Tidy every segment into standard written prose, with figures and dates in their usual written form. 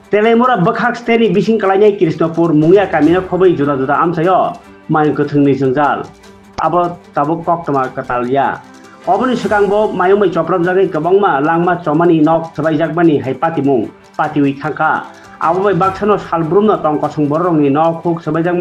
Telemura bakhak steri bising kalanya Krishnapur mungya kamina khobai juda juda amsayo mayung kethungni jongjal abo tabuk koktama katalya oboni sikangbo mayung bai choprab jagai gabangma langma chomani nok sabaijak hai patimung patiwi thangka abo bai baksano salbrumno tongko sungborongni nok khuk sabaijak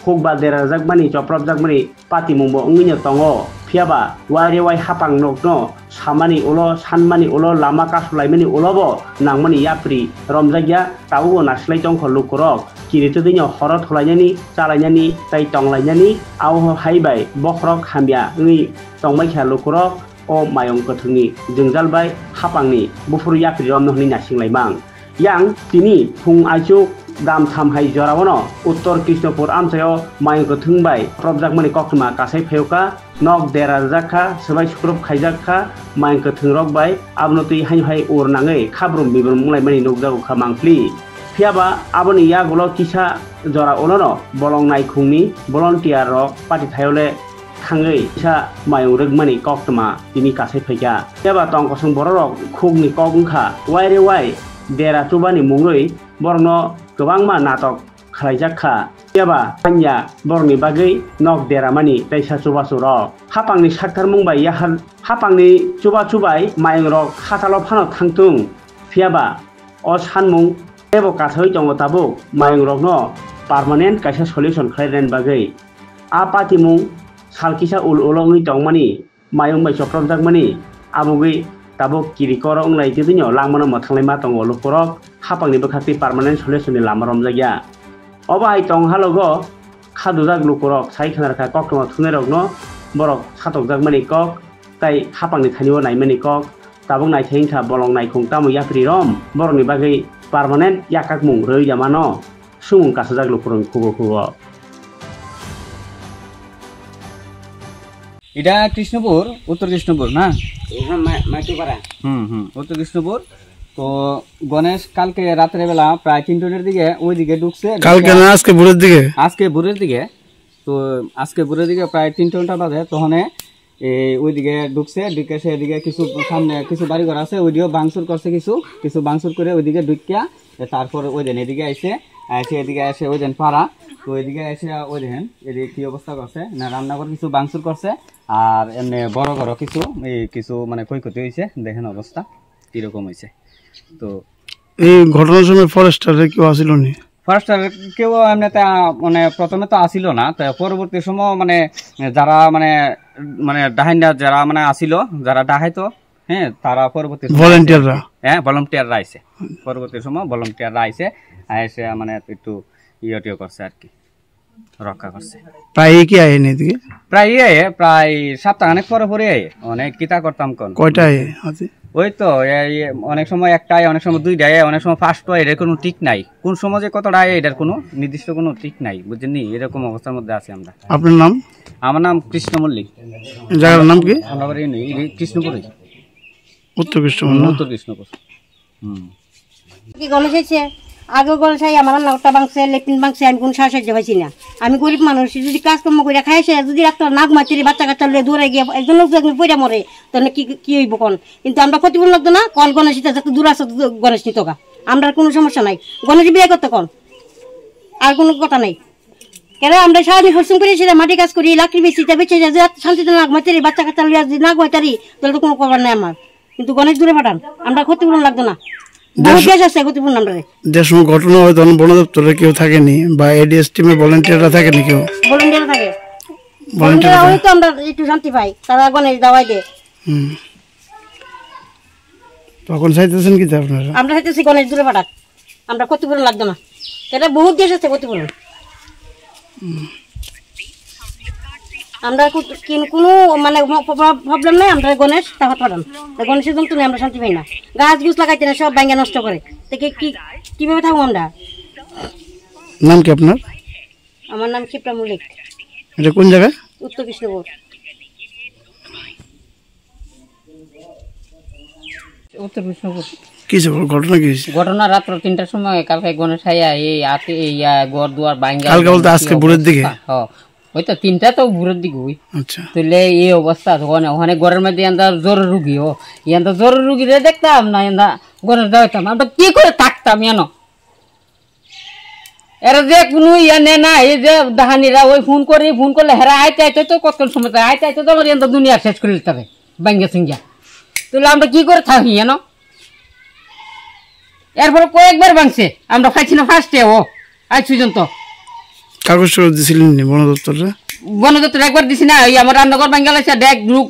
khuk ba derajak choprab jak patimungbo ungino tongo phiaba wari wai hapang nokno samani ulo sanmani ulo lama kasulaimani ulobo nangmani yapri romjagya tawo naslai tongko lukurok kirito dinyo horot holainani chalainani tai tonglainani awo haibai bokrok hambia ngi tongbai kha lukurok o mayong kothungni jengjalbai hapangni bufuru yapri romnohni nasinglaimang yang tini phung aichuk dam tham hai jorabono uttor Krishnapur amsayo mayong kothungbai probjakmani koktuma kasai pheuka nok derajakha sabai skrup khaijakha mayong kothungrok bai abnoti hai ur nangai khabrum bibrum munglaimani nokjago khamangpli phiaba aboni yagulo kisa jora olono bolong naikhungni volunteer rok pati thayole thangai kisa mayong rogmani koktuma tini kasai phaika phiaba tongkosung borok khugni kogungkha waire wai dera chubani mungroi borno gobangma natok khlaijakha phiaba hanya borni bagai nok dera mani taisa chubasu rok hapangni saktar mungbai yahal hapangni chubai mayong rok khatalo phano thangtung phiaba o sanmung ebo kathoi tongo tabuk mayong rokno permanent kaisa solution khlairen bagai a patimung salkisa ulolongni tongmani mayong bai chopromjakmani abugui tabuk kirikoro unglai tidinyo langmano mathanglai tongo lukurok hapangni bakhati permanent solution ni lama romjagya obai tong halogo khadujak lukurok sai khanarkha koktoma thunerokno borok satokjakmani kok tai hapangni thaniwo naimani kok tabuk naithengkha bolong naikhung tamu yapri rom borokni bagai permanent yakakmung roi jamano sumung kasajak lukurong kugo এটা কৃষ্ণপুর উত্তর কৃষ্ণপুর না মাটিপাড়া উত্তর কৃষ্ণপুর তো গণেশ কালকে রাতের বেলা প্রায় 3টার দিকে ওইদিকে ঢুকছে কালকে না আজকে ভোরের দিকে তো আজকে ভোরের দিকে প্রায় 3টা বাজে তখন ওইদিকে ঢুকছে ঢুকে সেদিকে কিছু সামনে কিছু বাড়িঘর আছে ওইদিকেও ভাঙচুর করছে কিছু ভাঙচুর করে ওইদিকে ঢুকিয়া তারপর ওই দিন এদিকে এদিকে এসে ওই দিন পাড়া তো এদিকে এসে ওই দেখেন এদিকে কি অবস্থা করছে না রান্নাঘর কিছু ভাঙচুর করছে আর এমনি বড় ঘর কিছু মানে ক্ষয়ক্ষতি হয়েছে দেখেন অবস্থা কিরকম হয়েছে তো এই ঘটনার সময় ফরেস্টারে কেউ আসিল নি ফরেস্টার কেউ এমনিতে মানে প্রথমে তো আসিল না তো পরবর্তী সময় মানে যারা মানে ডাহাইনা যারা মানে আসিল যারা ডাহাইতো হ্যাঁ তারা পরবর্তী ভলান্টিয়াররা আইছে পরবর্তী সময় ভলান্টিয়াররা আইছে এসে মানে একটু ইয়টিও করছে আর কি রক্ষা করছে প্রায় কি আয় এদিকে প্রায় সপ্তাহখানেক পরে অনেক কিতা করতাম কয়টা ওই তো অনেক সময় একটাই অনেক সময় দুইটাই অনেক সময় ফার্স্ট হয় এর কোনো ঠিক নাই কোন সময় যে কতটা এটার কোনো নির্দিষ্ট কোনো ঠিক নাই বুঝছেন এরকম অবস্থার মধ্যে আছি আমরা আপনার নাম আমার নাম কৃষ্ণ মল্লিক জায়গার নাম কি আমরা বাড়ি কৃষ্ণপুর উত্তর কৃষ্ণপুর কি গণেশ হয়েছে আগে গণেশ আমার রান্নাঘরটা ভাঙছে লেট্রিন ভাঙছে আমি কোনো সাহায্য পাইছি না আমি গরিব মানুষ যদি কাজকর্ম করে খাইছে যদি রাখতো নাক মাতির বাচ্চা কাচ্চা দূরে গিয়ে একজন লোক পয়সা মরে তাহলে কি হইব কোন কিন্তু আমরা ক্ষতিপূরণ লাগতো না কল গণেশ যত দূর আছে গণেশ নিত আমরা কোনো সমস্যা নাই গণেশ বিয়ে করতে কল আর কোনো কথা নাই কেন আমরা সারাদিন পরিশ্রম করেছি মাটি কাজ করি লাকড়ি বেশি বেঁচে শান্তিতে নাক মাতির বাচ্চা কাচ্চা যদি নাক মাতারি তাহলে তো কোনো খবর নাই আমার কিন্তু গণেশ দূরে পাঠান আমরা ক্ষতিপূরণ লাগতো না ঘটনা হয় তখন বন দপ্তরে কেউ থাকেনি বা এডিএস টিমে ভলান্টিয়াররা থাকেনি কেউ তো আমরা একটু শান্তি পাই তারা গণেশ দাওয়াই দেয় তখন চাইতেছেন কি আপনারা আমরা চাইতেছি গণেশ দূরে পাঠাক আমরা ক্ষতিপূরণ লাগতো না এটা বহুত দেশ আছে ক্ষতিপূরণ আমরা কোনো মানে প্রবলেম নাই আমরা গণেশ তাহাত পাঠান গণেশের জন্য আমরা শান্তি পাই না গাছ গুছ লাগাইতে না সব ব্যাঙ্গা নষ্ট করে কিভাবে থাকবো আমরা নাম কি আপনার আমার নাম শিপ্রা মল্লিক এটা কোন জায়গা উত্তর কৃষ্ণপুর ঘটনা রাত 3টার সময় কালকে গণেশ গড় দুয়ার কালকে বলতে আজকে ভোরের দিকে ওই তো তিনটা তো বুড়োর দিকে ওই আচ্ছা তাহলে এই অবস্থা ওখানে ঘরের মধ্যে এন্দা জ্বর রুগী ও এন্দা জ্বর রুগীরে দেখতাম না এন্দা ঘরের যাইতাম আমরা কি করে থাকতাম এনো এরা যে কোনো ইয়া নে না এই যে দাহানিরা ওই ফোন করলে হেরা আইতে আইতে তো কতক্ষণ সময় আইতে আইতে তো আমার এন্দা দুনিয়া শেষ করে দিতে হবে ব্যাঙ্গে সিঙ্গা তাহলে আমরা কি করে থাকি এনো এরপরে কয়েকবার ভাঙছে আমরা খাইছি না ফার্স্টে ও আজ পর্যন্ত কাগজ দিছিলেন বন দপ্তরে বন দপ্তর একবার দিছি না ওই আমার রান্নাঘর ভাঙ্গা লাগছে দেখ লোক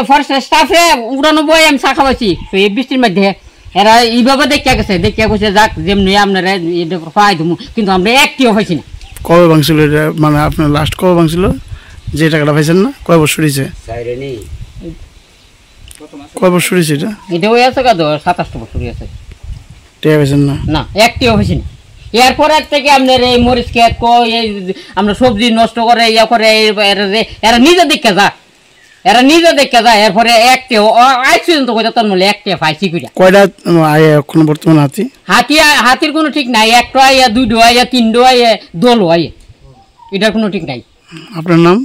ফরেস্ট স্টাফে উড়ানো বই আমি চা খাওয়াইছি তো এই বৃষ্টির মধ্যে এরা এইভাবে দেখিয়া গেছে যাক যেমনি আপনারা পাই দেবো কিন্তু আমরা একটিও হয়েছি না কবে ভাঙছিল এটা মানে আপনার লাস্ট কবে ভাঙছিল যে টাকাটা পাইছেন না কয় বছর হয়েছে কয় বছর হয়েছে এটা এটা হয়ে আছে কাদ 27 বছর হয়েছে টাকা পাইছেন না না একটিও হয়েছে না এরপর থেকে আপনার এই মরিচ খেত এই আমরা সবজি নষ্ট করে ইয়া করে এরা নিজে দেখে যা এরপরে একটিও আজ পর্যন্ত কইতা তোর মূল্য একটিও পাইছি কইরা কয়টা এখন বর্তমান হাতির কোনো ঠিক নাই একটা আইয়া দুইটো আইয়া তিনটো আইয়া দোল আইয়া এটার কোনো ঠিক নাই আপনার নাম